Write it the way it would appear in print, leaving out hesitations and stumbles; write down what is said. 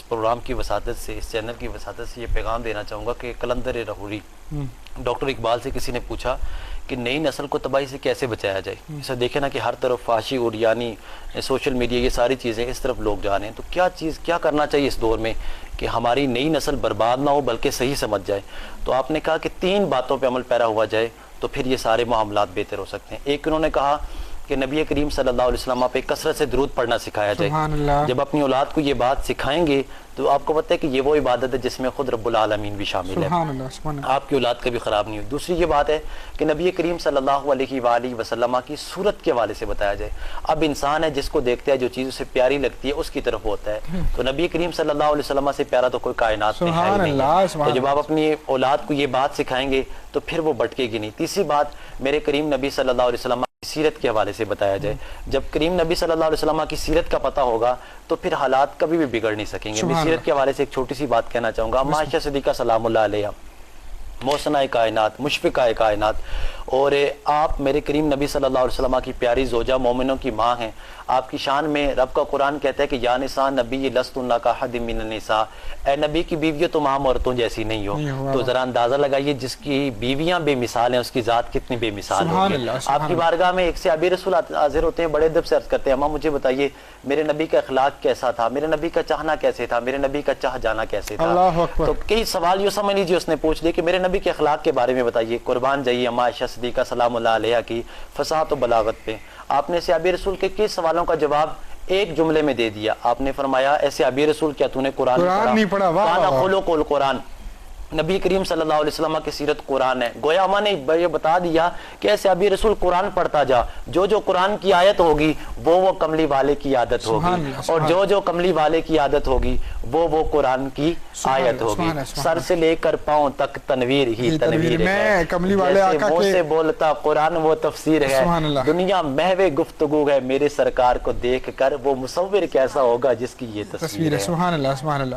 اس programme کی وساطت سے، اس channel کی وساطت سے یہ پیغام دینا چاہوں گا کہ قلندر لاہوری ڈاکٹر اقبال سے کسی نے پوچھا کہ نئی نسل کو تباہی سے کیسے بچایا جائے. اسے دیکھیں نا کہ ہر طرف فحاشی اور یعنی سوشل میڈیا یہ ساری چیزیں اس طرف لوگ جا رہے ہیں، تو کیا کرنا چاہیے اس دور میں کہ ہماری نئی نسل برباد نہ ہو بلکہ صحیح سمجھ جائے. تو آپ نے کہا کہ 3 باتوں پہ عمل پیرا ہوا جائے تو پھر یہ سارے معاملات بہتر ہو سکتے ہیں. ایک انہوں نے کہا کہ نبی کریم صلی اللہ علیہ وسلم پہ کثرت سے درود پڑھنا سکھایا جائے. جب اپنی اولاد کو یہ بات سکھائیں گے تو آپ کو پتہ ہے کہ یہ وہ عبادت ہے جس میں خود رب العالمین بھی شامل ہے، آپ کی اولاد کبھی خراب نہیں ہوئی. دوسری یہ بات ہے کہ نبی کریم صلی اللہ علیہ وآلہ وسلم کی صورت کے حوالے سے بتایا جائے. اب انسان ہے، جس کو دیکھتا ہے جو چیز اسے پیاری لگتی ہے اس کی طرف ہوتا ہے، تو نبی کریم صلی اللہ علیہ وسلم سے پیارا تو کوئی کائنات میں ہے نہیں. تو جب آپ اپنی اولاد کو یہ بات سکھائیں گے تو پھر وہ بھٹکے گی نہیں. تیسری بات میرے کریم نبی صلی اللہ علیہ وسلم سیرت کے حوالے سے بتایا جائے. جب کریم نبی صلی اللہ علیہ وسلم کی سیرت کا پتہ ہوگا تو پھر حالات کبھی بھی بگڑ نہیں سکیں گے. میں سیرت کے حوالے سے ایک چھوٹی سی بات کہنا چاہوں گا. اما عائشہ صدیقہ سلام اللہ علیہ، محسنہ کائنات، مشفقہ کائنات، اور آپ میرے کریم نبی صلی اللہ علیہ وسلم کی پیاری زوجہ، مومنوں کی ماں ہیں. آپ کی شان میں رب کا قرآن کہتا ہے کہ یا نساء نبی لستن کاحد من النساء، اے نبی کی بیویوں تم عام عورتوں جیسی نہیں ہو. تو ذرا اندازہ لگائیے جس کی بیویاں بے مثال ہیں اس کی ذات کتنی بے مثال ہوگی. آپ کی بارگاہ میں ایک صحابی رسول حاضر ہوتے ہیں، بڑے ادب سے عرض کرتے ہیں اماں مجھے بتائیے میرے نبی کا اخلاق کیسا تھا، میرے نبی کا چاہنا کیسے تھا، میرے نبی کا چاہ جانا کیسے تھا. تو کئی سوال یوں سمجھ لیجیے اس نے پوچھ لیے کہ میرے نبی کے اخلاق کے بارے میں بتائیے. قربان جائیے اما عائشہ صدیقہ سلام اللہ علیہ کی فصاحت و بلاغت پہ. آپ نے صحابی رسول کے کئی سوالوں کا جواب ایک جملے میں دے دیا. آپ نے فرمایا اے صحابی رسول کیا تو نے قرآن نہیں پڑھا؟ کانا خلق القرآن، نبی کریم صلی اللہ علیہ وسلم کی سیرت قرآن ہے. گویا ہم نے یہ بتا دیا کہ ایسے ابھی رسول قرآن پڑھتا جا، جو جو قرآن کی آیت ہوگی وہ کملی والے کی عادت ہوگی، اور جو جو کملی والے کی عادت ہوگی وہ قرآن کی آیت ہوگی. سر سے لے کر پاؤں تک تنویر ہی تنویر ہے، جیسے منہ سے بولتا قرآن وہ تفسیر ہے. دنیا محو گفتگو ہے، میرے سرکار کو دیکھ کر وہ مصور کیسا ہوگا جس کی یہ تصویر ہے. سبحان اللہ، سبحان اللہ.